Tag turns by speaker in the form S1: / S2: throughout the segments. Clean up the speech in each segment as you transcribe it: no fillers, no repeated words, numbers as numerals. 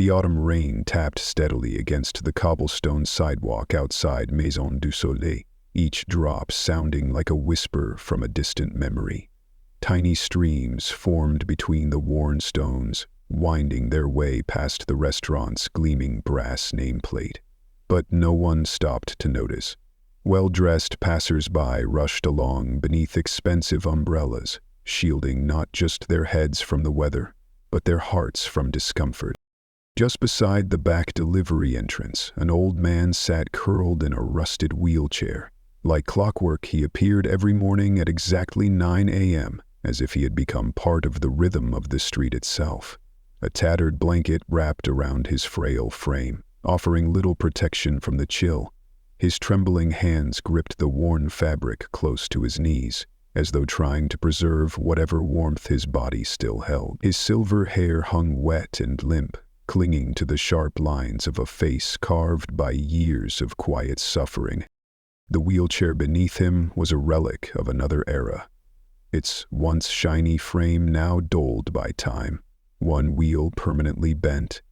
S1: The autumn rain tapped steadily against the cobblestone sidewalk outside Maison du Soleil, each drop sounding like a whisper from a distant memory. Tiny streams formed between the worn stones, winding their way past the restaurant's gleaming brass nameplate. But no one stopped to notice. Well-dressed passers-by rushed along beneath expensive umbrellas, shielding not just their heads from the weather, but their hearts from discomfort. Just beside the back delivery entrance, an old man sat curled in a rusted wheelchair. Like clockwork, he appeared every morning at exactly 9 a.m., as if he had become part of the rhythm of the street itself. A tattered blanket wrapped around his frail frame, offering little protection from the chill. His trembling hands gripped the worn fabric close to his knees, as though trying to preserve whatever warmth his body still held. His silver hair hung wet and limp, clinging to the sharp lines of a face carved by years of quiet suffering. The wheelchair beneath him was a relic of another era, its once shiny frame now dulled by time, one wheel permanently bent.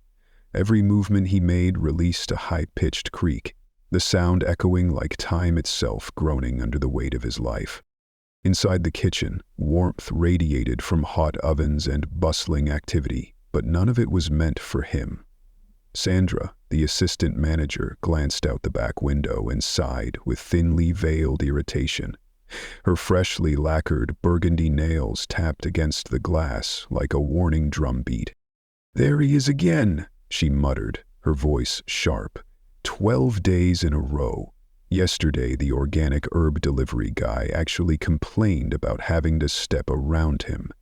S1: Every movement he made released a high-pitched creak, the sound echoing like time itself groaning under the weight of his life. Inside the kitchen, warmth radiated from hot ovens and bustling activity, but none of it was meant for him. Sandra, the assistant manager, glanced out the back window and sighed with thinly veiled irritation. Her freshly lacquered burgundy nails tapped against the glass like a warning drumbeat. "There he is again," she muttered, her voice sharp. 12 days in a row. Yesterday, the organic herb delivery guy actually complained about having to step around him.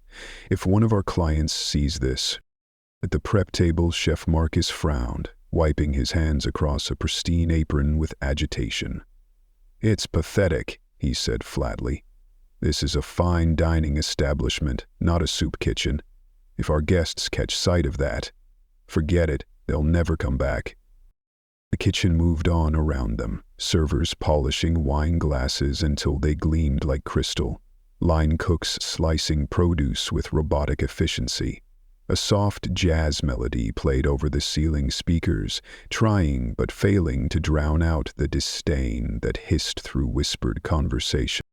S1: If one of our clients sees this. At the prep table, Chef Marcus frowned, wiping his hands across a pristine apron with agitation. "It's pathetic," he said flatly. "This is a fine dining establishment, not a soup kitchen. If our guests catch sight of that, forget it, they'll never come back." The kitchen moved on around them, servers polishing wine glasses until they gleamed like crystal, line cooks slicing produce with robotic efficiency. A soft jazz melody played over the ceiling speakers, trying but failing to drown out the disdain that hissed through whispered conversation.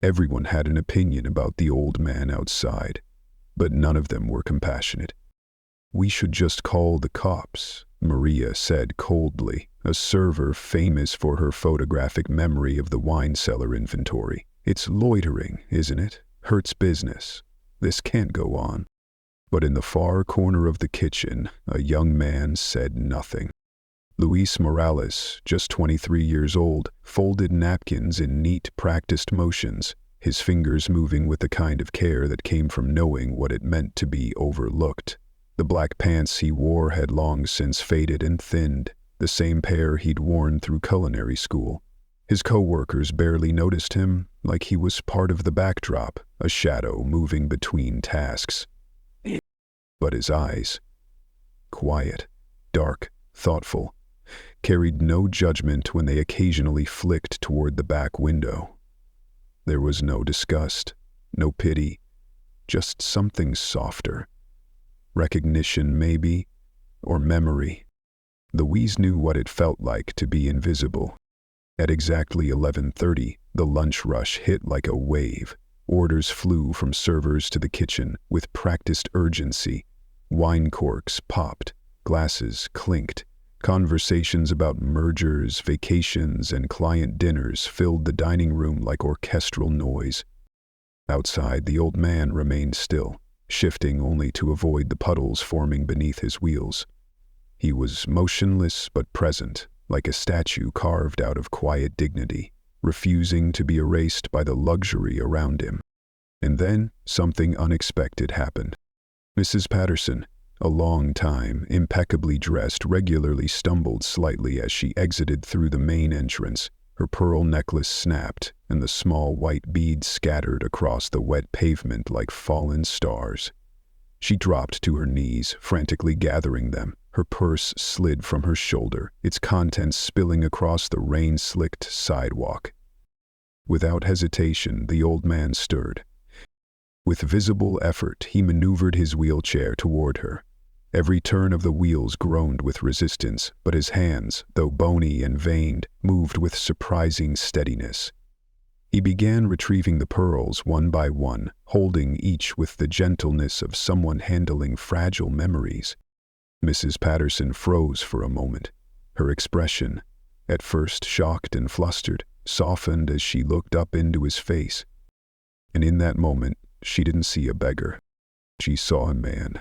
S1: Everyone had an opinion about the old man outside, but none of them were compassionate. "We should just call the cops," Maria said coldly, a server famous for her photographic memory of the wine cellar inventory. "It's loitering, isn't it? Hurts business. This can't go on." But in the far corner of the kitchen, a young man said nothing. Luis Morales, just 23 years old, folded napkins in neat, practiced motions, his fingers moving with the kind of care that came from knowing what it meant to be overlooked. The black pants he wore had long since faded and thinned, the same pair he'd worn through culinary school. His co-workers barely noticed him, like he was part of the backdrop, a shadow moving between tasks. But his eyes, quiet, dark, thoughtful, carried no judgment when they occasionally flicked toward the back window. There was no disgust, no pity, just something softer. Recognition, maybe, or memory. Louise knew what it felt like to be invisible. At exactly 11:30, the lunch rush hit like a wave. Orders flew from servers to the kitchen with practiced urgency. Wine corks popped, glasses clinked. Conversations about mergers, vacations, and client dinners filled the dining room like orchestral noise. Outside, the old man remained still, shifting only to avoid the puddles forming beneath his wheels. He was motionless but present, like a statue carved out of quiet dignity, refusing to be erased by the luxury around him. And then something unexpected happened. Mrs. Patterson, a long-time, impeccably dressed, regularly stumbled slightly as she exited through the main entrance. Her pearl necklace snapped, and the small white beads scattered across the wet pavement like fallen stars. She dropped to her knees, frantically gathering them. Her purse slid from her shoulder, its contents spilling across the rain-slicked sidewalk. Without hesitation, the old man stirred. With visible effort, he maneuvered his wheelchair toward her. Every turn of the wheels groaned with resistance, but his hands, though bony and veined, moved with surprising steadiness. He began retrieving the pearls one by one, holding each with the gentleness of someone handling fragile memories. Mrs. Patterson froze for a moment. Her expression, at first shocked and flustered, softened as she looked up into his face. And in that moment, she didn't see a beggar. She saw a man.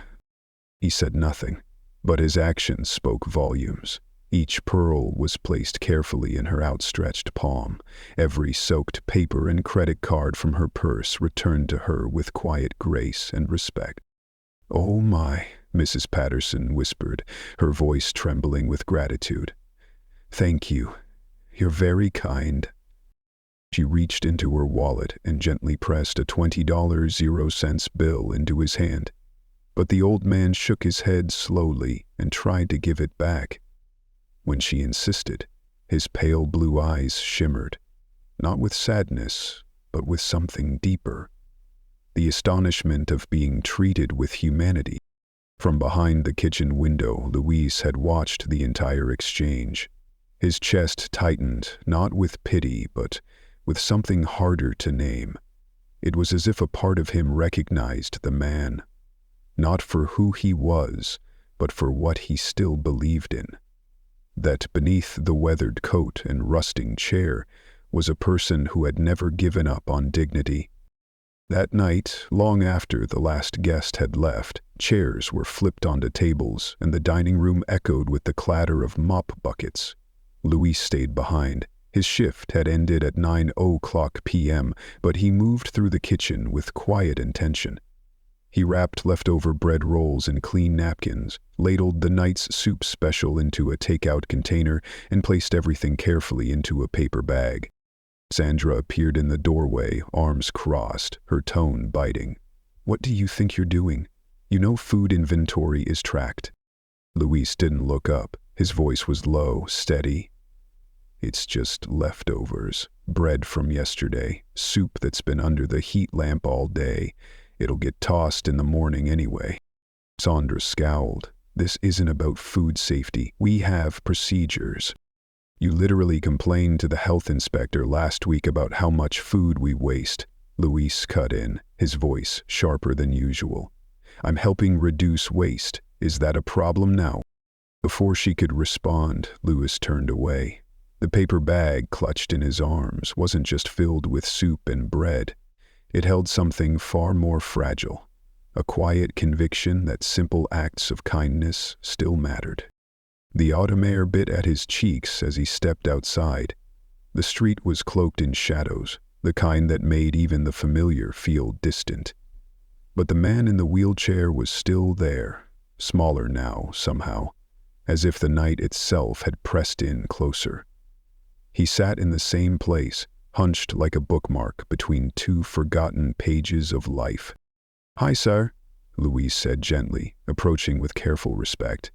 S1: He said nothing, but his actions spoke volumes. Each pearl was placed carefully in her outstretched palm. Every soaked paper and credit card from her purse returned to her with quiet grace and respect. "Oh my," Mrs. Patterson whispered, her voice trembling with gratitude. "Thank you. You're very kind." She reached into her wallet and gently pressed a $20.00 bill into his hand. But the old man shook his head slowly and tried to give it back. When she insisted, his pale blue eyes shimmered, not with sadness, but with something deeper. The astonishment of being treated with humanity. From behind the kitchen window, Luis had watched the entire exchange. His chest tightened, not with pity, but with something harder to name. It was as if a part of him recognized the man, not for who he was, but for what he still believed in. That beneath the weathered coat and rusting chair was a person who had never given up on dignity. That night, long after the last guest had left, chairs were flipped onto tables and the dining room echoed with the clatter of mop buckets. Luis stayed behind. His shift had ended at 9:00 p.m., but he moved through the kitchen with quiet intention. He wrapped leftover bread rolls in clean napkins, ladled the night's soup special into a takeout container, and placed everything carefully into a paper bag. Sandra appeared in the doorway, arms crossed, her tone biting. "What do you think you're doing? You know food inventory is tracked." Luis didn't look up. His voice was low, steady. "It's just leftovers. Bread from yesterday. Soup that's been under the heat lamp all day. It'll get tossed in the morning anyway." Sandra scowled. "This isn't about food safety. We have procedures. You literally complained to the health inspector last week about how much food we waste." Luis cut in, his voice sharper than usual. "I'm helping reduce waste. Is that a problem now?" Before she could respond, Luis turned away. The paper bag clutched in his arms wasn't just filled with soup and bread. It held something far more fragile, a quiet conviction that simple acts of kindness still mattered. The autumn air bit at his cheeks as he stepped outside. The street was cloaked in shadows, the kind that made even the familiar feel distant. But the man in the wheelchair was still there, smaller now, somehow, as if the night itself had pressed in closer. He sat in the same place, hunched like a bookmark between two forgotten pages of life. "Hi, sir," Luis said gently, approaching with careful respect.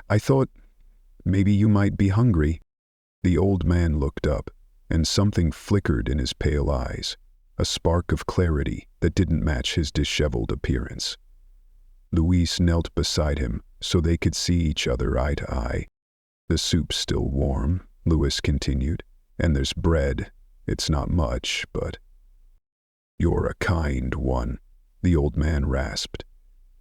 S1: "I thought maybe you might be hungry." The old man looked up, and something flickered in his pale eyes, a spark of clarity that didn't match his disheveled appearance. Luis knelt beside him so they could see each other eye to eye. "The soup's still warm," Luis continued, "and there's bread. It's not much, but—" "You're a kind one," the old man rasped.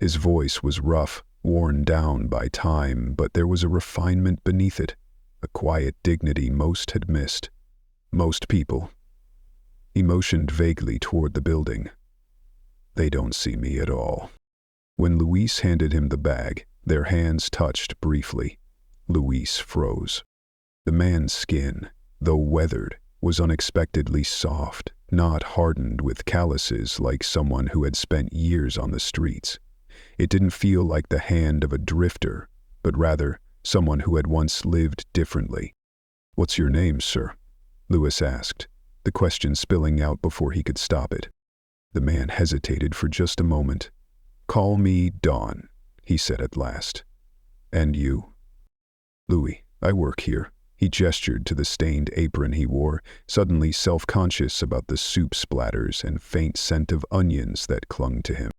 S1: His voice was rough, worn down by time, but there was a refinement beneath it, a quiet dignity most had missed. "Most people." He motioned vaguely toward the building. "They don't see me at all." When Luis handed him the bag, their hands touched briefly. Luis froze. The man's skin, though weathered, was unexpectedly soft, not hardened with calluses like someone who had spent years on the streets. It didn't feel like the hand of a drifter, but rather someone who had once lived differently. "What's your name, sir?" Luis asked, the question spilling out before he could stop it. The man hesitated for just a moment. "Call me Don," he said at last. "And you?" "Louis, I work here." He gestured to the stained apron he wore, suddenly self-conscious about the soup splatters and faint scent of onions that clung to him.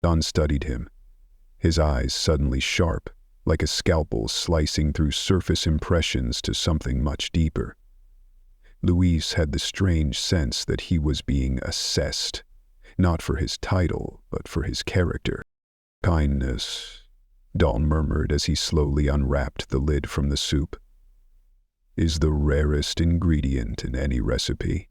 S1: Don studied him. his eyes suddenly sharp, like a scalpel slicing through surface impressions to something much deeper. Luis had the strange sense that he was being assessed, not for his title, but for his character. "Kindness," Don murmured as he slowly unwrapped the lid from the soup, "is the rarest ingredient in any recipe."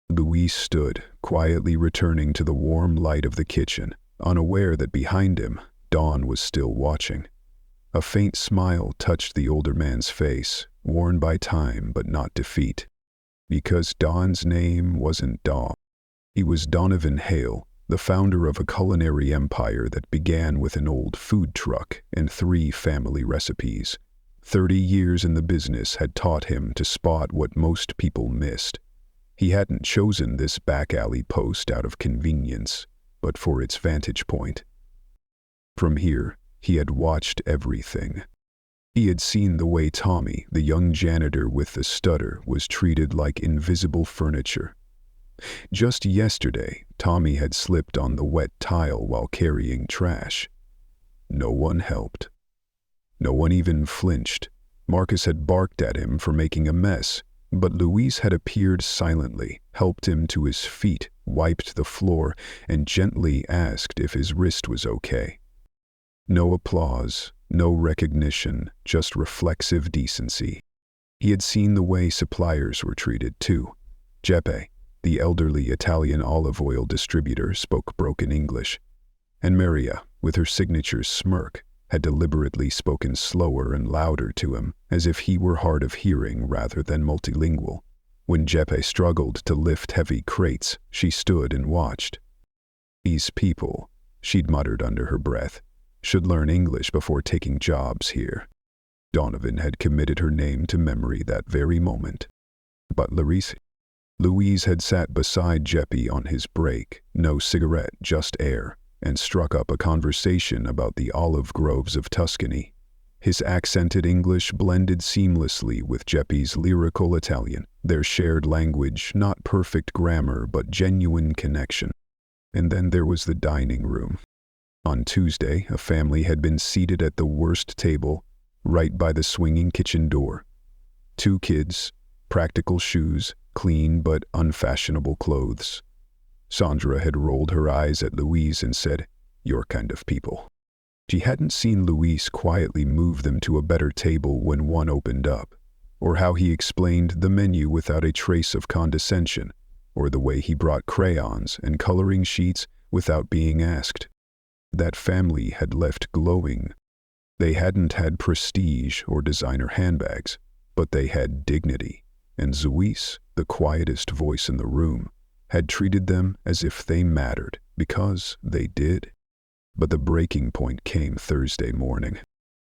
S1: Luis stood, quietly returning to the warm light of the kitchen, unaware that behind him, Don was still watching. A faint smile touched the older man's face, worn by time but not defeat. Because Don's name wasn't Don. He was Donovan Hale, the founder of a culinary empire that began with an old food truck and 3 family recipes. 30 years in the business had taught him to spot what most people missed. He hadn't chosen this back alley post out of convenience, but for its vantage point. From here, he had watched everything. He had seen the way Tommy, the young janitor with the stutter, was treated like invisible furniture. Just yesterday, Tommy had slipped on the wet tile while carrying trash. No one helped. No one even flinched. Marcus had barked at him for making a mess, but Luis had appeared silently, helped him to his feet, wiped the floor, and gently asked if his wrist was okay. No applause, no recognition, just reflexive decency. He had seen the way suppliers were treated too. Jeppe, the elderly Italian olive oil distributor, spoke broken English, and Maria, with her signature smirk, had deliberately spoken slower and louder to him, as if he were hard of hearing rather than multilingual. When Jeppe struggled to lift heavy crates, she stood and watched. "These people," she'd muttered under her breath, "should learn English before taking jobs here." Donovan had committed her name to memory that very moment. But Louise had sat beside Jeppe on his break, no cigarette, just air, and struck up a conversation about the olive groves of Tuscany. His accented English blended seamlessly with Jeppe's lyrical Italian, their shared language, not perfect grammar but genuine connection. And then there was the dining room. On Tuesday, a family had been seated at the worst table, right by the swinging kitchen door. 2 kids, practical shoes, clean but unfashionable clothes. Sandra had rolled her eyes at Louise and said, "Your kind of people." She hadn't seen Louise quietly move them to a better table when one opened up, or how he explained the menu without a trace of condescension, or the way he brought crayons and coloring sheets without being asked. That family had left glowing. They hadn't had prestige or designer handbags, but they had dignity, and Zuis, the quietest voice in the room, had treated them as if they mattered, because they did. But the breaking point came Thursday morning.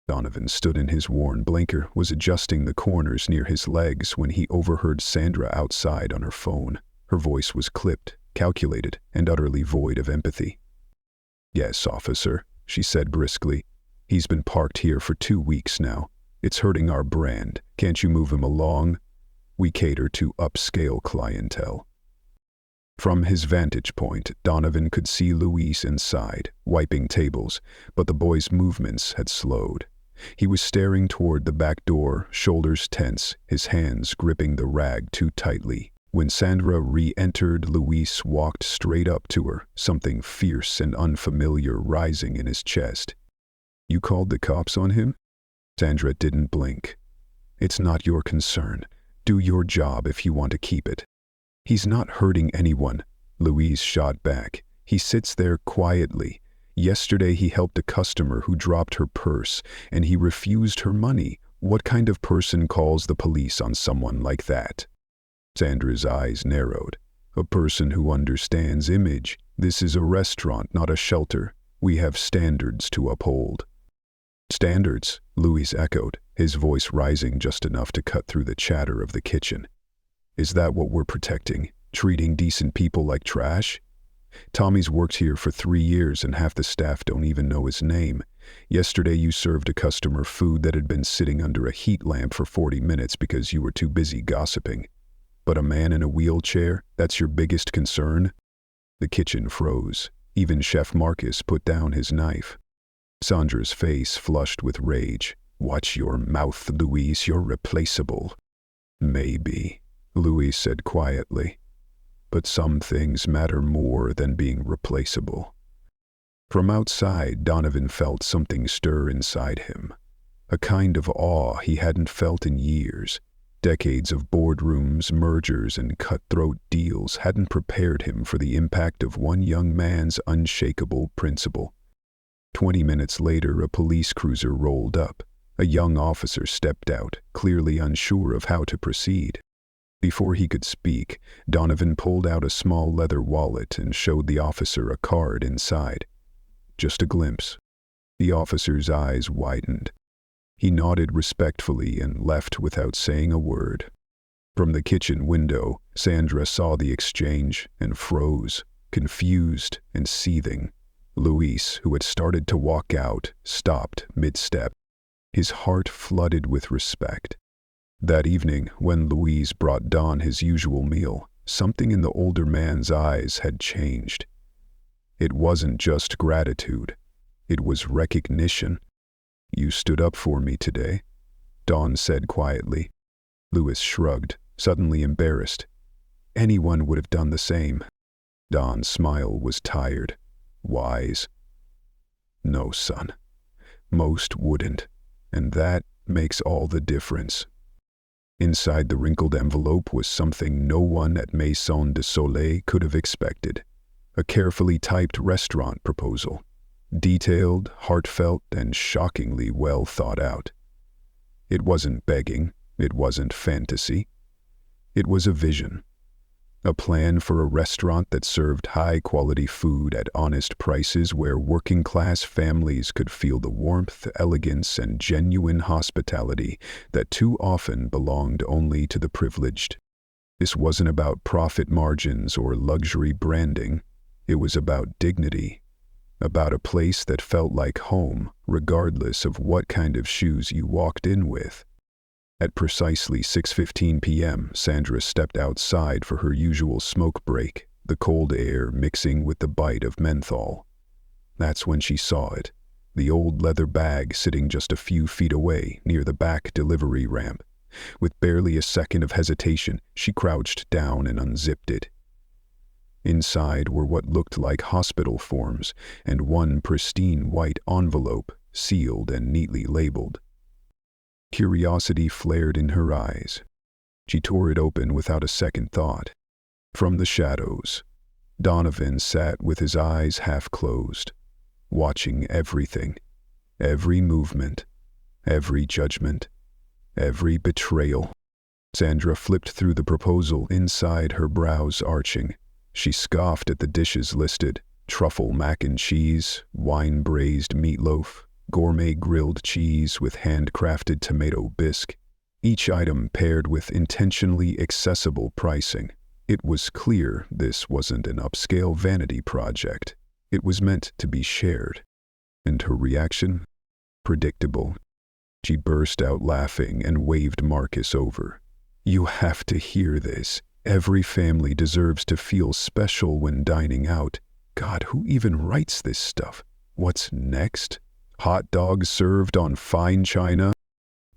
S1: Donovan stood in his worn blinker, was adjusting the corners near his legs when he overheard Sandra outside on her phone. Her voice was clipped, calculated, and utterly void of empathy. "Yes, officer," she said briskly. "He's been parked here for 2 weeks now. It's hurting our brand. Can't you move him along? We cater to upscale clientele." From his vantage point, Donovan could see Luis inside, wiping tables, but the boy's movements had slowed. He was staring toward the back door, shoulders tense, his hands gripping the rag too tightly. When Sandra re-entered, Luis walked straight up to her, something fierce and unfamiliar rising in his chest. "You called the cops on him?" Sandra didn't blink. "It's not your concern. Do your job if you want to keep it." "He's not hurting anyone," Louise shot back. "He sits there quietly. Yesterday he helped a customer who dropped her purse, and he refused her money. What kind of person calls the police on someone like that?" Sandra's eyes narrowed. "A person who understands image. This is a restaurant, not a shelter. We have standards to uphold." "Standards?" Louis echoed, his voice rising just enough to cut through the chatter of the kitchen. "Is that what we're protecting? Treating decent people like trash?" "Tommy's worked here for 3 years and half the staff don't even know his name. Yesterday you served a customer food that had been sitting under a heat lamp for 40 minutes because you were too busy gossiping. But a man in a wheelchair, that's your biggest concern?" The kitchen froze. Even Chef Marcus put down his knife. Sandra's face flushed with rage. "Watch your mouth, Louise, you're replaceable." "Maybe," Louise said quietly, "but some things matter more than being replaceable." From outside, Donovan felt something stir inside him. A kind of awe he hadn't felt in years. Decades of boardrooms, mergers, and cutthroat deals hadn't prepared him for the impact of one young man's unshakable principle. 20 minutes later, a police cruiser rolled up. A young officer stepped out, clearly unsure of how to proceed. Before he could speak, Donovan pulled out a small leather wallet and showed the officer a card inside. Just a glimpse. The officer's eyes widened. He nodded respectfully and left without saying a word. From the kitchen window, Sandra saw the exchange and froze, confused and seething. Luis, who had started to walk out, stopped mid-step. His heart flooded with respect. That evening, when Louise brought Don his usual meal, something in the older man's eyes had changed. It wasn't just gratitude. It was recognition. "You stood up for me today," Don said quietly. Louis shrugged, suddenly embarrassed. Anyone would have done the same. Don's smile was tired, wise. "No, son. Most wouldn't, and that makes all the difference." Inside the wrinkled envelope was something no one at Maison de Soleil could have expected. A carefully typed restaurant proposal. Detailed, heartfelt, and shockingly well thought out. It wasn't begging, it wasn't fantasy. It was a vision. A plan for a restaurant that served high-quality food at honest prices where working-class families could feel the warmth, elegance, and genuine hospitality that too often belonged only to the privileged. This wasn't about profit margins or luxury branding. It was about dignity. About a place that felt like home, regardless of what kind of shoes you walked in with. At precisely 6:15 p.m., Sandra stepped outside for her usual smoke break, the cold air mixing with the bite of menthol. That's when she saw it, the old leather bag sitting just a few feet away near the back delivery ramp. With barely a second of hesitation, she crouched down and unzipped it. Inside were what looked like hospital forms and one pristine white envelope, sealed and neatly labeled. Curiosity flared in her eyes. She tore it open without a second thought. From the shadows, Donovan sat with his eyes half closed, watching everything, every movement, every judgment, every betrayal. Sandra flipped through the proposal, inside her brows arching. She scoffed at the dishes listed: truffle mac and cheese, wine-braised meatloaf, gourmet grilled cheese with handcrafted tomato bisque, each item paired with intentionally accessible pricing. It was clear this wasn't an upscale vanity project. It was meant to be shared. And her reaction? Predictable. She burst out laughing and waved Marcus over. "You have to hear this. Every family deserves to feel special when dining out. God, who even writes this stuff? What's next? Hot dogs served on fine china?"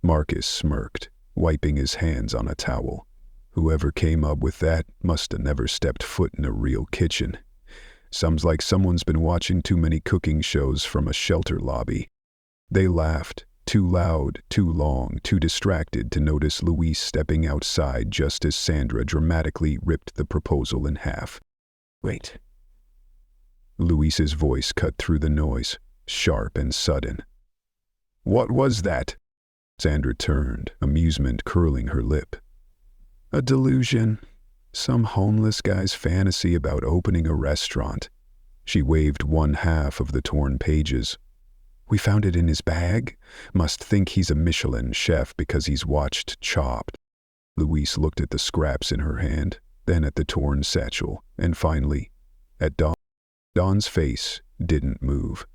S1: Marcus smirked, wiping his hands on a towel. Whoever came up with that must have never stepped foot in a real kitchen. Sounds like someone's been watching too many cooking shows from a shelter lobby. They laughed, too loud, too long, too distracted to notice Luis stepping outside just as Sandra dramatically ripped the proposal in half. "Wait." Luis's voice cut through the noise, sharp and sudden. "What was that?" Sandra turned, amusement curling her lip. "A delusion. Some homeless guy's fantasy about opening a restaurant." She waved one half of the torn pages. "We found it in his bag. Must think he's a Michelin chef because he's watched Chopped." Luis looked at the scraps in her hand, then at the torn satchel, and finally at Don. Don's face didn't move,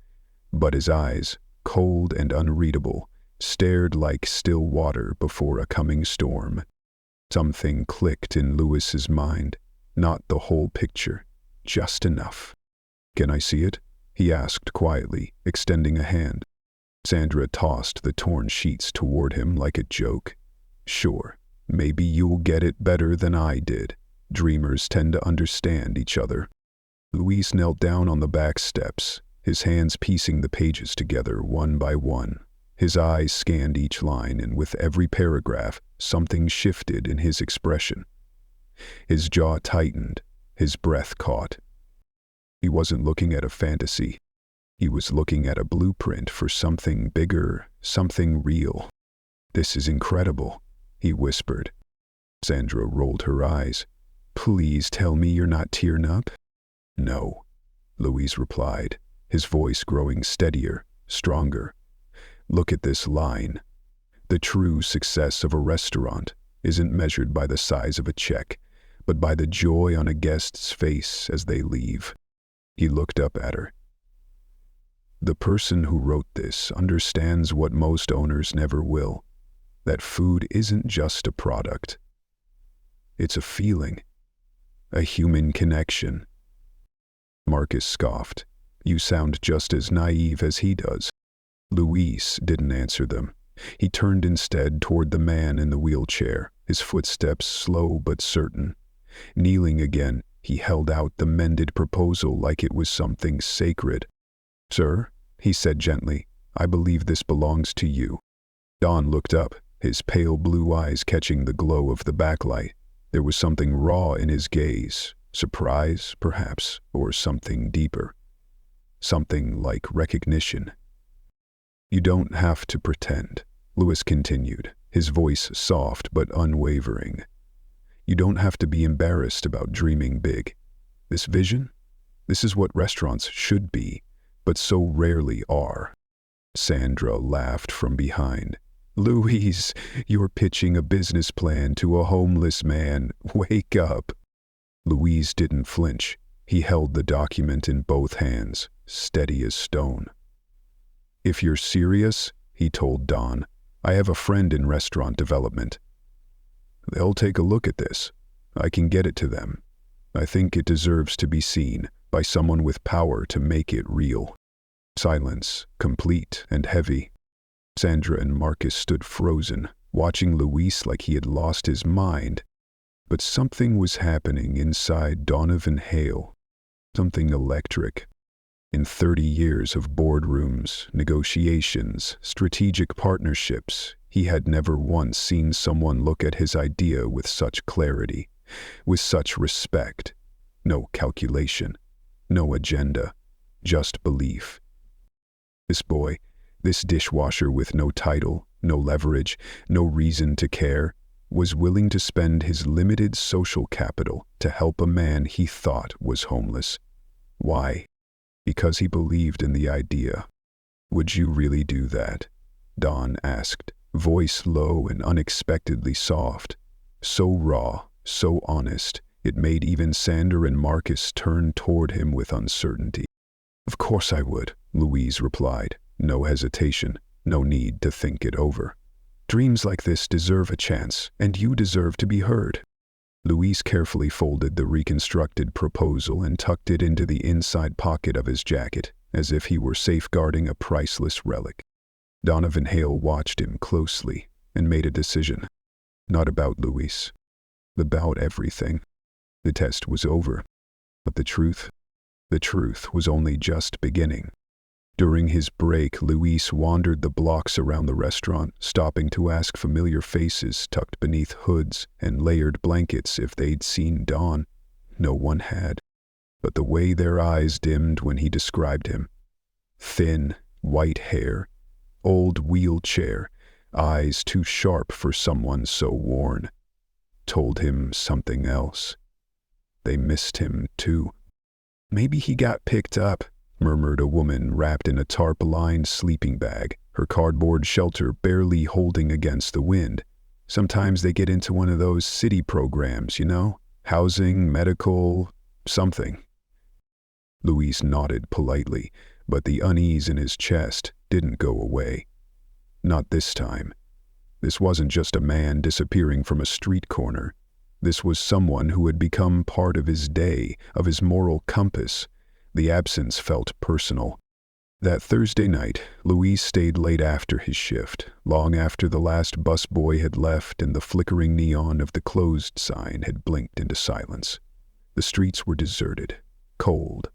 S1: but his eyes, cold and unreadable, stared like still water before a coming storm. Something clicked in Louis's mind. Not the whole picture, just enough. "Can I see it?" he asked quietly, extending a hand. Sandra tossed the torn sheets toward him like a joke. Sure, maybe you'll get it better than I did. Dreamers tend to understand each other. Luis knelt down on the back steps, his hands piecing the pages together one by one. His eyes scanned each line, and with every paragraph, something shifted in his expression. His jaw tightened, his breath caught. He wasn't looking at a fantasy. He was looking at a blueprint for something bigger, something real. "This is incredible," he whispered. Sandra rolled her eyes. "Please tell me you're not tearing up?" "No," Luis replied, his voice growing steadier, stronger. "Look at this line. The true success of a restaurant isn't measured by the size of a check, but by the joy on a guest's face as they leave." He looked up at her. "The person who wrote this understands what most owners never will, that food isn't just a product. It's a feeling, a human connection." Marcus scoffed. "You sound just as naive as he does." Luis didn't answer them. He turned instead toward the man in the wheelchair, his footsteps slow but certain. Kneeling again, he held out the mended proposal like it was something sacred. "Sir," he said gently, "I believe this belongs to you." Don looked up, his pale blue eyes catching the glow of the backlight. There was something raw in his gaze, surprise, perhaps, or something deeper. Something like recognition. "You don't have to pretend," Lewis continued, his voice soft but unwavering. "You don't have to be embarrassed about dreaming big. This vision? This is what restaurants should be, but so rarely are." Sandra laughed from behind. "Luis, you're pitching a business plan to a homeless man. Wake up." Luis didn't flinch. He held the document in both hands, steady as stone. "If you're serious," he told Don, "I have a friend in restaurant development. They'll take a look at this. I can get it to them. I think it deserves to be seen by someone with power to make it real." Silence, complete and heavy. Sandra and Marcus stood frozen, watching Luis like he had lost his mind. But something was happening inside Donovan Hale. Something electric. In 30 years of boardrooms, negotiations, strategic partnerships, he had never once seen someone look at his idea with such clarity, with such respect. No calculation, no agenda, just belief. This boy, this dishwasher with no title, no leverage, no reason to care, was willing to spend his limited social capital to help a man he thought was homeless. Why? Because he believed in the idea. "Would you really do that?" Don asked, voice low and unexpectedly soft. So raw, so honest, it made even Sandra and Marcus turn toward him with uncertainty. "Of course I would," Louise replied, no hesitation, no need to think it over. "Dreams like this deserve a chance, and you deserve to be heard." Louise carefully folded the reconstructed proposal and tucked it into the inside pocket of his jacket, as if he were safeguarding a priceless relic. Donovan Hale watched him closely and made a decision. Not about Louise. About everything. The test was over. But the truth was only just beginning. During his break, Luis wandered the blocks around the restaurant, stopping to ask familiar faces tucked beneath hoods and layered blankets if they'd seen Don. No one had. But the way their eyes dimmed when he described him. Thin, white hair, old wheelchair, eyes too sharp for someone so worn, told him something else. They missed him, too. "Maybe he got picked up," murmured a woman wrapped in a tarp-lined sleeping bag, her cardboard shelter barely holding against the wind. "Sometimes they get into one of those city programs, you know? Housing, medical, something." Luis nodded politely, but the unease in his chest didn't go away. Not this time. This wasn't just a man disappearing from a street corner. This was someone who had become part of his day, of his moral compass. The absence felt personal. That Thursday night, Luis stayed late after his shift, long after the last busboy had left and the flickering neon of the closed sign had blinked into silence. The streets were deserted, cold.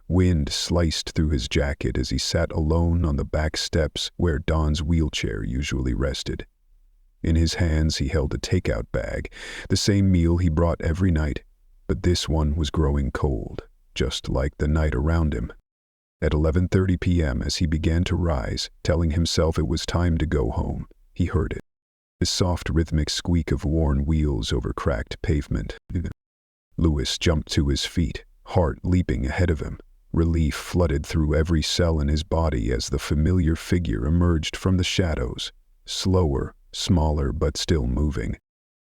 S1: Wind sliced through his jacket as he sat alone on the back steps where Don's wheelchair usually rested. In his hands he held a takeout bag, the same meal he brought every night, but this one was growing cold, just like the night around him. At 11:30 p.m., as he began to rise, telling himself it was time to go home, he heard it. The soft rhythmic squeak of worn wheels over cracked pavement. Luis jumped to his feet, heart leaping ahead of him. Relief flooded through every cell in his body as the familiar figure emerged from the shadows, slower, smaller, but still moving.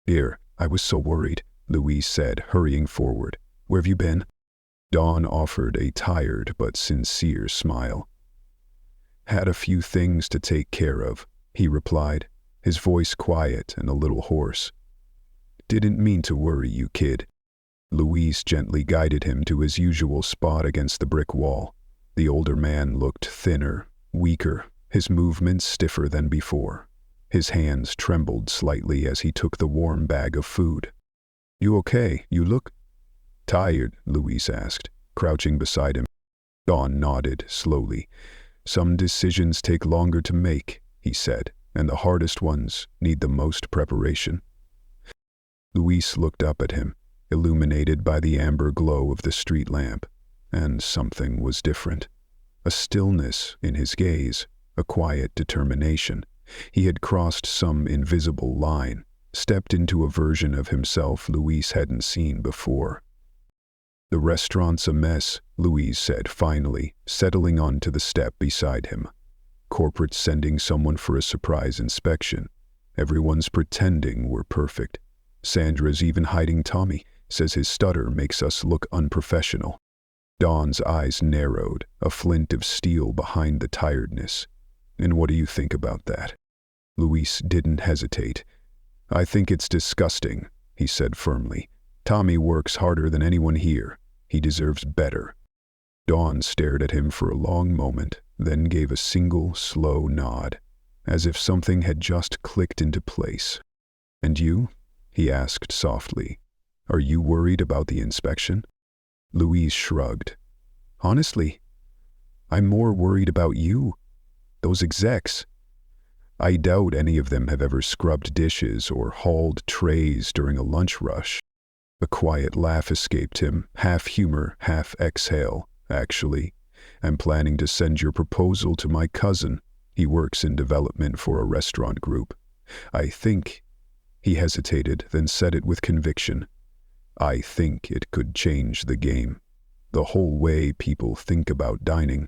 S1: "Here, I was so worried," Luis said, hurrying forward. "Where have you been?" Don offered a tired but sincere smile. "Had a few things to take care of," he replied, his voice quiet and a little hoarse. "Didn't mean to worry you, kid." Luis gently guided him to his usual spot against the brick wall. The older man looked thinner, weaker, his movements stiffer than before. His hands trembled slightly as he took the warm bag of food. "You okay? You look—" "Tired?" Luis asked, crouching beside him. Don nodded slowly. "Some decisions take longer to make," he said, "and the hardest ones need the most preparation." Luis looked up at him, illuminated by the amber glow of the street lamp, and something was different. A stillness in his gaze, a quiet determination. He had crossed some invisible line, stepped into a version of himself Luis hadn't seen before. "The restaurant's a mess," Luis said finally, settling onto the step beside him. "Corporate's sending someone for a surprise inspection. Everyone's pretending we're perfect. Sandra's even hiding Tommy, says his stutter makes us look unprofessional." Don's eyes narrowed, a flint of steel behind the tiredness. "And what do you think about that?" Luis didn't hesitate. "I think it's disgusting," he said firmly. "Tommy works harder than anyone here. He deserves better." Don stared at him for a long moment, then gave a single, slow nod, as if something had just clicked into place. "And you?" he asked softly. "Are you worried about the inspection?" Luis shrugged. "Honestly, I'm more worried about you. Those execs. I doubt any of them have ever scrubbed dishes or hauled trays during a lunch rush." A quiet laugh escaped him, half humor, half exhale. "Actually, I'm planning to send your proposal to my cousin. He works in development for a restaurant group. I think—" He hesitated, then said it with conviction. "I think it could change the game. The whole way people think about dining."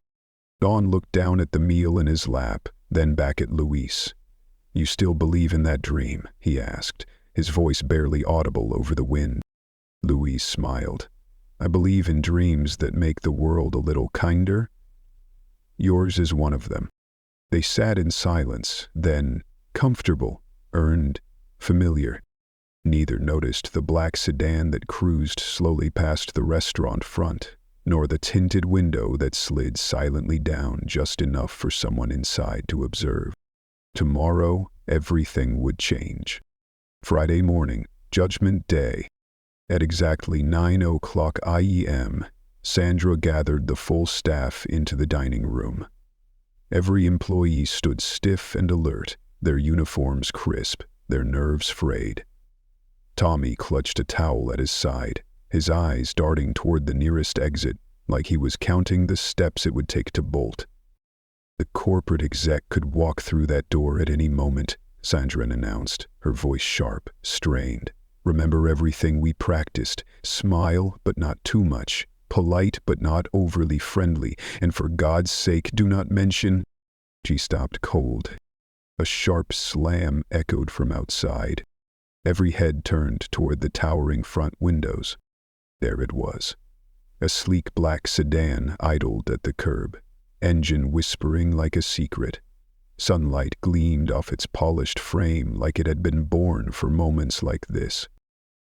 S1: Don looked down at the meal in his lap, then back at Luis. "You still believe in that dream?" he asked, his voice barely audible over the wind. Luis smiled. "I believe in dreams that make the world a little kinder. Yours is one of them." They sat in silence, then, comfortable, earned, familiar. Neither noticed the black sedan that cruised slowly past the restaurant front, nor the tinted window that slid silently down just enough for someone inside to observe. Tomorrow, everything would change. Friday morning, Judgment Day. At exactly 9:00 IEM, Sandra gathered the full staff into the dining room. Every employee stood stiff and alert, their uniforms crisp, their nerves frayed. Tommy clutched a towel at his side, his eyes darting toward the nearest exit, like he was counting the steps it would take to bolt. "The corporate exec could walk through that door at any moment," Sandra announced, her voice sharp, strained. "Remember everything we practiced. Smile, but not too much. Polite, but not overly friendly. And for God's sake, do not mention—" She stopped cold. A sharp slam echoed from outside. Every head turned toward the towering front windows. There it was. A sleek black sedan idled at the curb, engine whispering like a secret. Sunlight gleamed off its polished frame like it had been born for moments like this.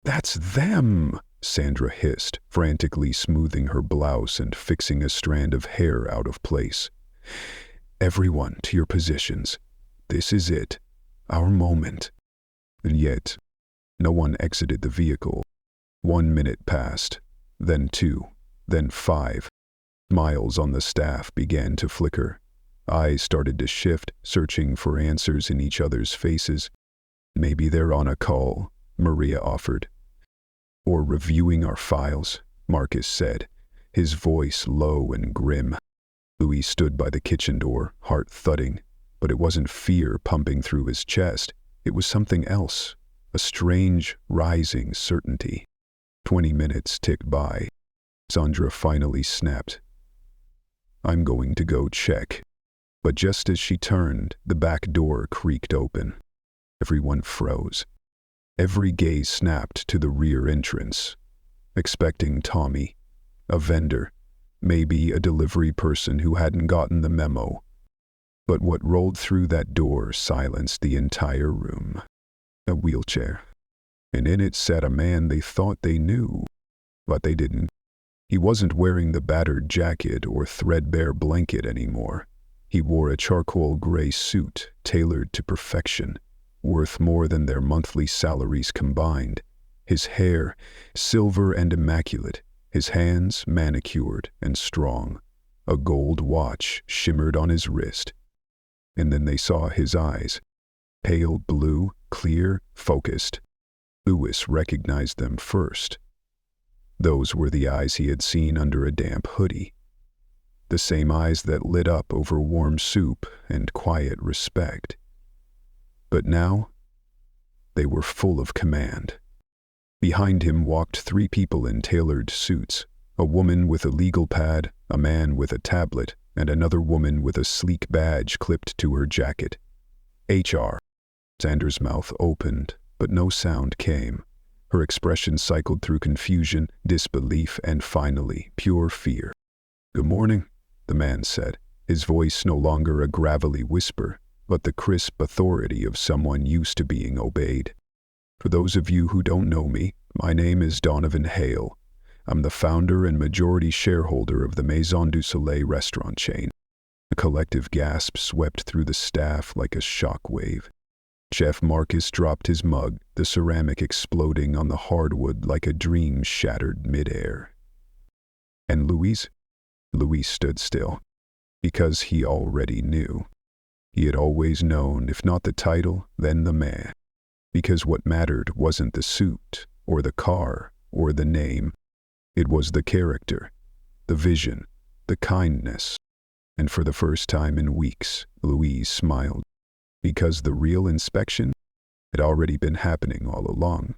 S1: "That's them!" Sandra hissed, frantically smoothing her blouse and fixing a strand of hair out of place. "Everyone to your positions. This is it. Our moment." And yet, no one exited the vehicle. 1 minute passed, then 2, then 5. Smiles on the staff began to flicker. Eyes started to shift, searching for answers in each other's faces. "Maybe they're on a call," Maria offered. "Or reviewing our files," Marcus said, his voice low and grim. Louis stood by the kitchen door, heart thudding, but it wasn't fear pumping through his chest. It was something else, a strange, rising certainty. 20 minutes ticked by. Sandra finally snapped, "I'm going to go check." But just as she turned, the back door creaked open. Everyone froze. Every gaze snapped to the rear entrance, expecting Tommy, a vendor, maybe a delivery person who hadn't gotten the memo. But what rolled through that door silenced the entire room. A wheelchair. And in it sat a man they thought they knew, but they didn't. He wasn't wearing the battered jacket or threadbare blanket anymore. He wore a charcoal gray suit tailored to perfection, worth more than their monthly salaries combined. His hair, silver and immaculate, his hands manicured and strong. A gold watch shimmered on his wrist. And then they saw his eyes. Pale blue, clear, focused. Louis recognized them first. Those were the eyes he had seen under a damp hoodie. The same eyes that lit up over warm soup and quiet respect. But now, they were full of command. Behind him walked 3 people in tailored suits, a woman with a legal pad, a man with a tablet, and another woman with a sleek badge clipped to her jacket. HR. Sandra's mouth opened, but no sound came. Her expression cycled through confusion, disbelief, and finally, pure fear. "Good morning," the man said, his voice no longer a gravelly whisper, but the crisp authority of someone used to being obeyed. "For those of you who don't know me, my name is Donovan Hale. I'm the founder and majority shareholder of the Maison du Soleil restaurant chain." A collective gasp swept through the staff like a shock wave. Chef Marcus dropped his mug, the ceramic exploding on the hardwood like a dream shattered midair. And Louis? Louis stood still, because he already knew. He had always known, if not the title, then the man. Because what mattered wasn't the suit, or the car, or the name. It was the character, the vision, the kindness. And for the first time in weeks, Louise smiled. Because the real inspection had already been happening all along.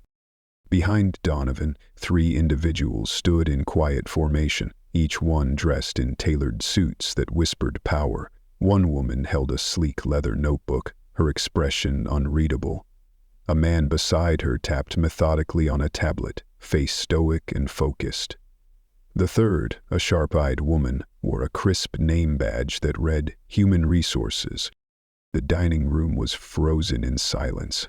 S1: Behind Donovan, 3 individuals stood in quiet formation, each one dressed in tailored suits that whispered power. One woman held a sleek leather notebook, her expression unreadable. A man beside her tapped methodically on a tablet, face stoic and focused. The third, a sharp-eyed woman, wore a crisp name badge that read Human Resources. The dining room was frozen in silence.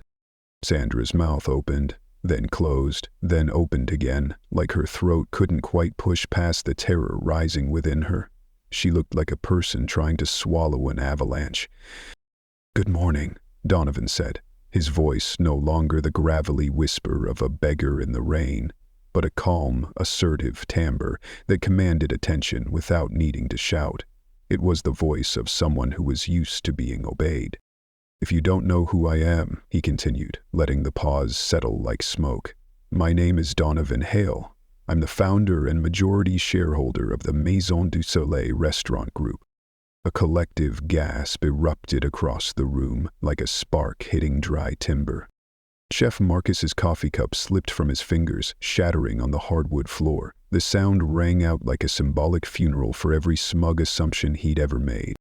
S1: Sandra's mouth opened, then closed, then opened again, like her throat couldn't quite push past the terror rising within her. She looked like a person trying to swallow an avalanche. "Good morning," Donovan said, his voice no longer the gravelly whisper of a beggar in the rain, but a calm, assertive timbre that commanded attention without needing to shout. It was the voice of someone who was used to being obeyed. "If you don't know who I am," he continued, letting the pause settle like smoke, "my name is Donovan Hale. I'm the founder and majority shareholder of the Maison du Soleil restaurant group." A collective gasp erupted across the room like a spark hitting dry timber. Chef Marcus's coffee cup slipped from his fingers, shattering on the hardwood floor. The sound rang out like a symbolic funeral for every smug assumption he'd ever made.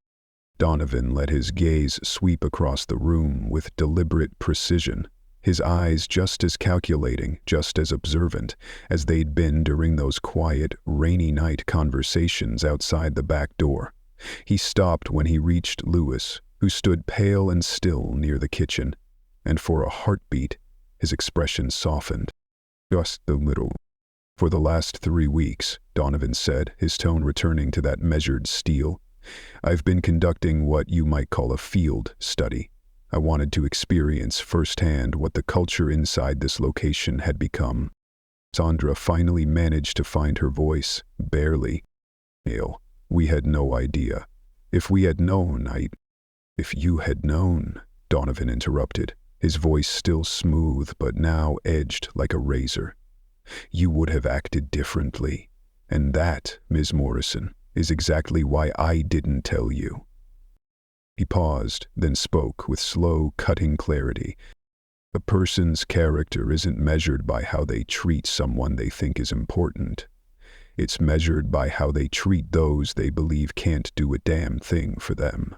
S1: Donovan let his gaze sweep across the room with deliberate precision, his eyes just as calculating, just as observant, as they'd been during those quiet, rainy night conversations outside the back door. He stopped when he reached Louis, who stood pale and still near the kitchen, and for a heartbeat, his expression softened. "Just a little," For the last 3 weeks, Donovan said, his tone returning to that measured steel, I've been conducting what you might call a field study. I wanted to experience firsthand what the culture inside this location had become. Sandra finally managed to find her voice, barely. We had no idea. If we had known, If you had known, Donovan interrupted, his voice still smooth but now edged like a razor. You would have acted differently. And that, Ms. Morrison, is exactly why I didn't tell you. He paused, then spoke with slow, cutting clarity. A person's character isn't measured by how they treat someone they think is important. It's measured by how they treat those they believe can't do a damn thing for them.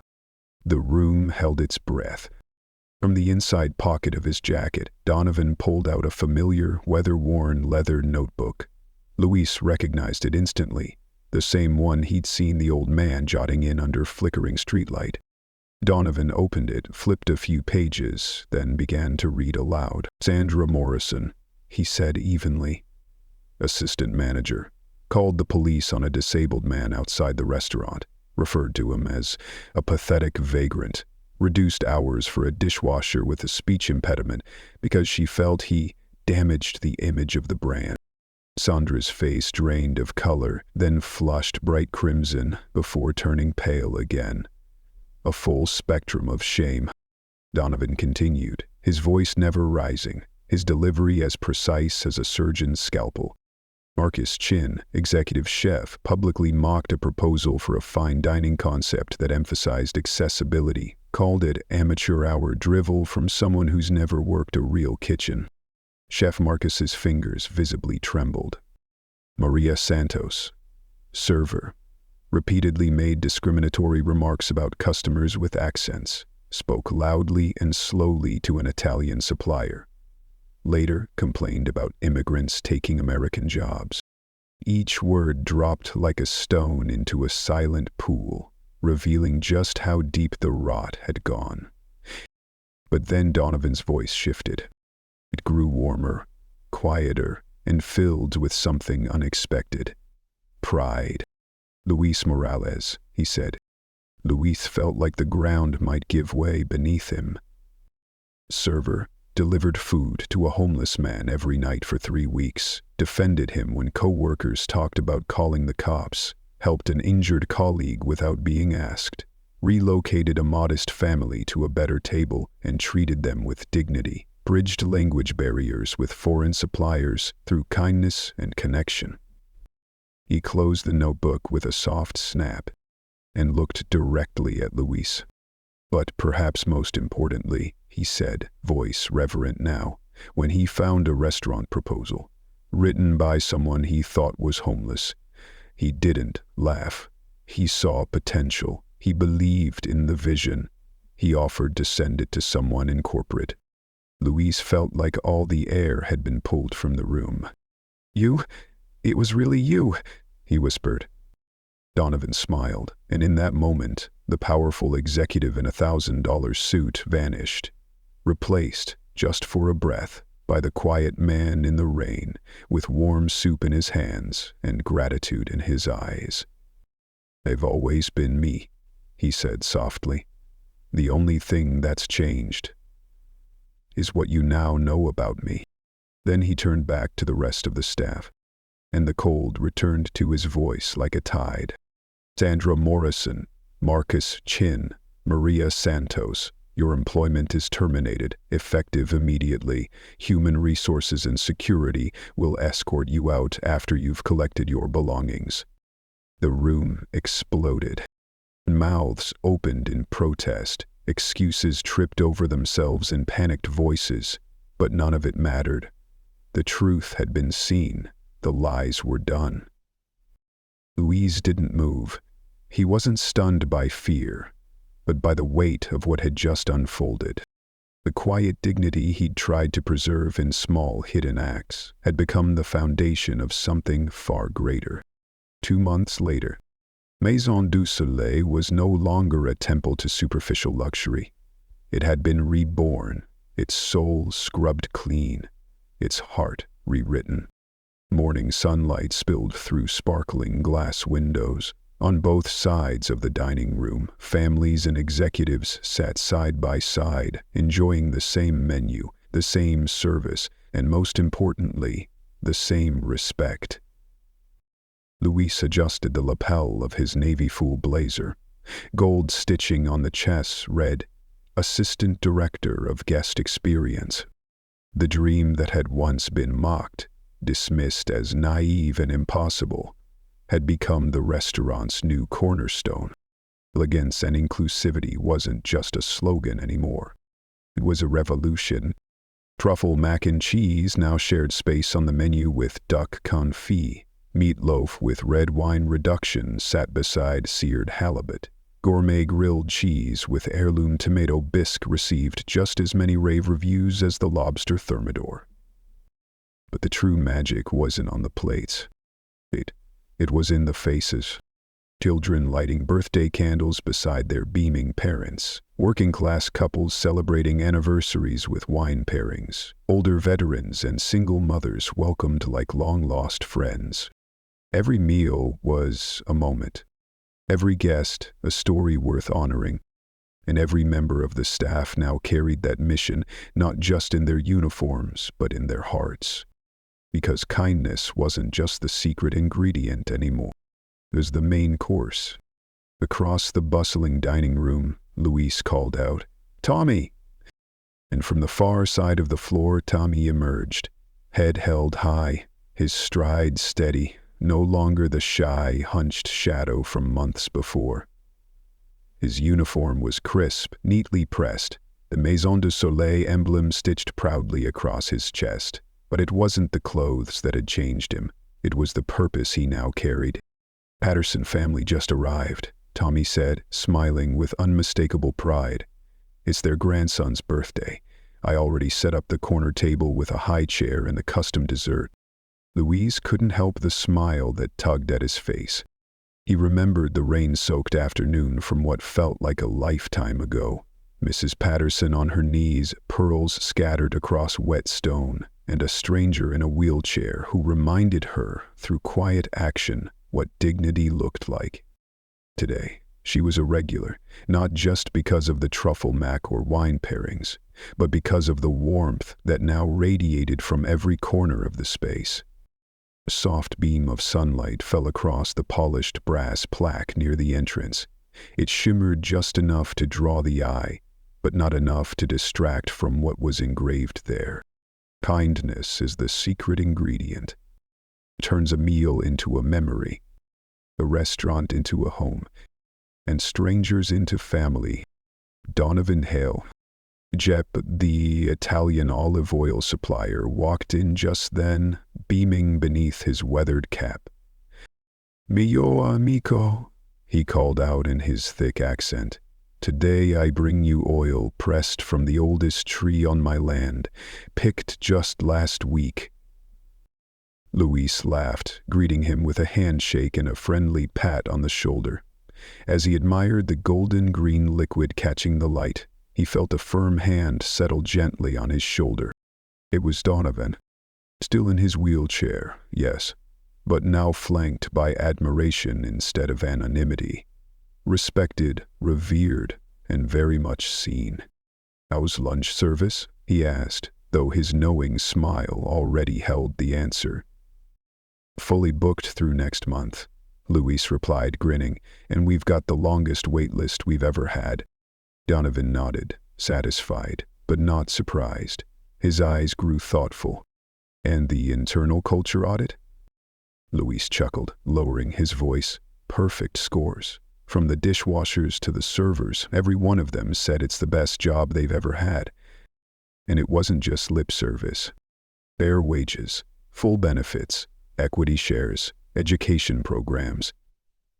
S1: The room held its breath. From the inside pocket of his jacket, Donovan pulled out a familiar, weather-worn leather notebook. Luis recognized it instantly, the same one he'd seen the old man jotting in under flickering streetlight. Donovan opened it, flipped a few pages, then began to read aloud. Sandra Morrison, he said evenly. Assistant manager. Called the police on a disabled man outside the restaurant. Referred to him as a pathetic vagrant. Reduced hours for a dishwasher with a speech impediment because she felt he damaged the image of the brand. Sandra's face drained of color, then flushed bright crimson before turning pale again. A full spectrum of shame. Donovan continued, his voice never rising, his delivery as precise as a surgeon's scalpel. Marcus Chin, executive chef, publicly mocked a proposal for a fine dining concept that emphasized accessibility, called it amateur hour drivel from someone who's never worked a real kitchen. Chef Marcus's fingers visibly trembled. Maria Santos, server, repeatedly made discriminatory remarks about customers with accents, spoke loudly and slowly to an Italian supplier. Later complained about immigrants taking American jobs. Each word dropped like a stone into a silent pool, revealing just how deep the rot had gone. But then Donovan's voice shifted. It grew warmer, quieter, and filled with something unexpected. Pride. Luis Morales, he said. Luis felt like the ground might give way beneath him. Server. Delivered food to a homeless man every night for 3 weeks, defended him when co-workers talked about calling the cops, helped an injured colleague without being asked, relocated a modest family to a better table and treated them with dignity, bridged language barriers with foreign suppliers through kindness and connection. He closed the notebook with a soft snap and looked directly at Luis. But perhaps most importantly, he said, voice reverent now, when he found a restaurant proposal, written by someone he thought was homeless, he didn't laugh. He saw potential. He believed in the vision. He offered to send it to someone in corporate. Luis felt like all the air had been pulled from the room. You? It was really you, he whispered. Donovan smiled, and in that moment, the powerful executive in $1,000 suit vanished, replaced, just for a breath, by the quiet man in the rain, with warm soup in his hands and gratitude in his eyes. I've always been me, he said softly. The only thing that's changed is what you now know about me. Then he turned back to the rest of the staff, and the cold returned to his voice like a tide. Sandra Morrison, Marcus Chin, Maria Santos, your employment is terminated, effective immediately. Human Resources and Security will escort you out after you've collected your belongings. The room exploded. Mouths opened in protest, excuses tripped over themselves in panicked voices, but none of it mattered. The truth had been seen, the lies were done. Luis didn't move. He wasn't stunned by fear, but by the weight of what had just unfolded. The quiet dignity he'd tried to preserve in small, hidden acts had become the foundation of something far greater. 2 months later, Maison du Soleil was no longer a temple to superficial luxury. It had been reborn, its soul scrubbed clean, its heart rewritten. Morning sunlight spilled through sparkling glass windows. On both sides of the dining room, families and executives sat side by side, enjoying the same menu, the same service, and most importantly, the same respect. Luis adjusted the lapel of his navy full blazer. Gold stitching on the chest read, Assistant Director of Guest Experience. The dream that had once been mocked, dismissed as naive and impossible, had become the restaurant's new cornerstone. Elegance and inclusivity wasn't just a slogan anymore. It was a revolution. Truffle mac and cheese now shared space on the menu with duck confit. Meatloaf with red wine reduction sat beside seared halibut. Gourmet grilled cheese with heirloom tomato bisque received just as many rave reviews as the lobster thermidor. But the true magic wasn't on the plates. It was in the faces. Children lighting birthday candles beside their beaming parents. Working-class couples celebrating anniversaries with wine pairings. Older veterans and single mothers welcomed like long-lost friends. Every meal was a moment. Every guest, a story worth honoring. And every member of the staff now carried that mission, not just in their uniforms, but in their hearts. Because kindness wasn't just the secret ingredient anymore. It was the main course. Across the bustling dining room, Luis called out, "Tommy!" And from the far side of the floor, Tommy emerged, head held high, his stride steady, no longer the shy, hunched shadow from months before. His uniform was crisp, neatly pressed, the Maison du Soleil emblem stitched proudly across his chest. But it wasn't the clothes that had changed him. It was the purpose he now carried. Patterson family just arrived, Tommy said, smiling with unmistakable pride. It's their grandson's birthday. I already set up the corner table with a high chair and the custom dessert. Luis couldn't help the smile that tugged at his face. He remembered the rain-soaked afternoon from what felt like a lifetime ago. Mrs. Patterson on her knees, pearls scattered across wet stone, and a stranger in a wheelchair who reminded her, through quiet action, what dignity looked like. Today, she was a regular, not just because of the truffle mac or wine pairings, but because of the warmth that now radiated from every corner of the space. A soft beam of sunlight fell across the polished brass plaque near the entrance. It shimmered just enough to draw the eye, but not enough to distract from what was engraved there. Kindness is the secret ingredient. It turns a meal into a memory, a restaurant into a home, and strangers into family. Donovan Hale, Jep, the Italian olive oil supplier, walked in just then, beaming beneath his weathered cap. "Mio amico," he called out in his thick accent. "Today I bring you oil pressed from the oldest tree on my land, picked just last week." Luis laughed, greeting him with a handshake and a friendly pat on the shoulder. As he admired the golden-green liquid catching the light, he felt a firm hand settle gently on his shoulder. It was Donovan. Still in his wheelchair, yes, but now flanked by admiration instead of anonymity. Respected, revered, and very much seen. "How's lunch service?" he asked, though his knowing smile already held the answer. "Fully booked through next month," Luis replied, grinning, "and we've got the longest wait list we've ever had." Donovan nodded, satisfied, but not surprised. His eyes grew thoughtful. "And the internal culture audit?" Luis chuckled, lowering his voice. "Perfect scores. From the dishwashers to the servers, every one of them said it's the best job they've ever had. And it wasn't just lip service. Fair wages, full benefits, equity shares, education programs.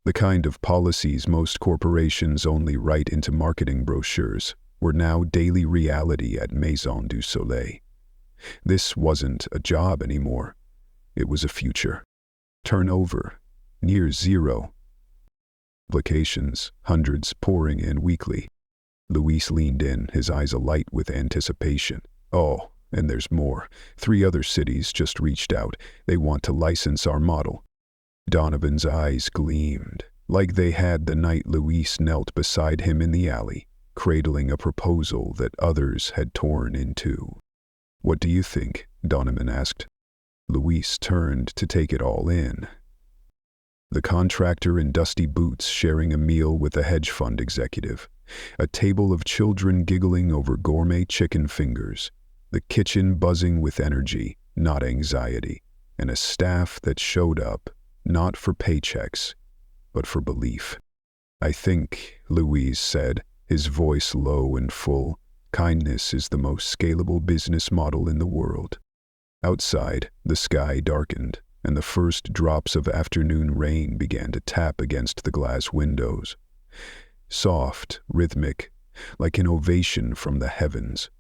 S1: The kind of policies most corporations only write into marketing brochures were now daily reality at Maison du Soleil. This wasn't a job anymore. It was a future. Turnover, near zero. Applications, hundreds pouring in weekly. Luis leaned in, his eyes alight with anticipation. "Oh, And there's more. 3 other cities just reached out. They want to license our model. Donovan's eyes gleamed, like they had the night Luis knelt beside him in the alley, cradling a proposal that others had torn in two. "What do you think?" Donovan asked. Luis turned to take it all in. The contractor in dusty boots sharing a meal with a hedge fund executive, a table of children giggling over gourmet chicken fingers, the kitchen buzzing with energy, not anxiety, and a staff that showed up, not for paychecks, but for belief. "I think," Luis said, his voice low and full, "kindness is the most scalable business model in the world." Outside, the sky darkened, and the first drops of afternoon rain began to tap against the glass windows. Soft, rhythmic, like an ovation from the heavens.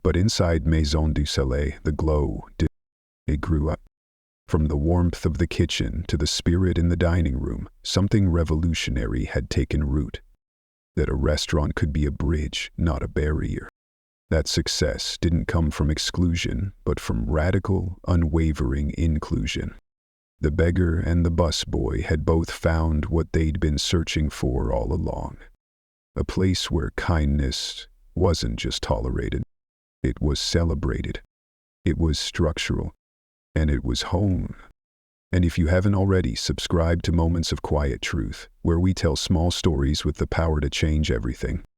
S1: But inside Maison du Soleil, the glow, it grew up. From the warmth of the kitchen to the spirit in the dining room, something revolutionary had taken root. That a restaurant could be a bridge, not a barrier. That success didn't come from exclusion, but from radical, unwavering inclusion. The beggar and the busboy had both found what they'd been searching for all along. A place where kindness wasn't just tolerated, it was celebrated. It was structural. And it was home. And if you haven't already, subscribe to Moments of Quiet Truth, where we tell small stories with the power to change everything.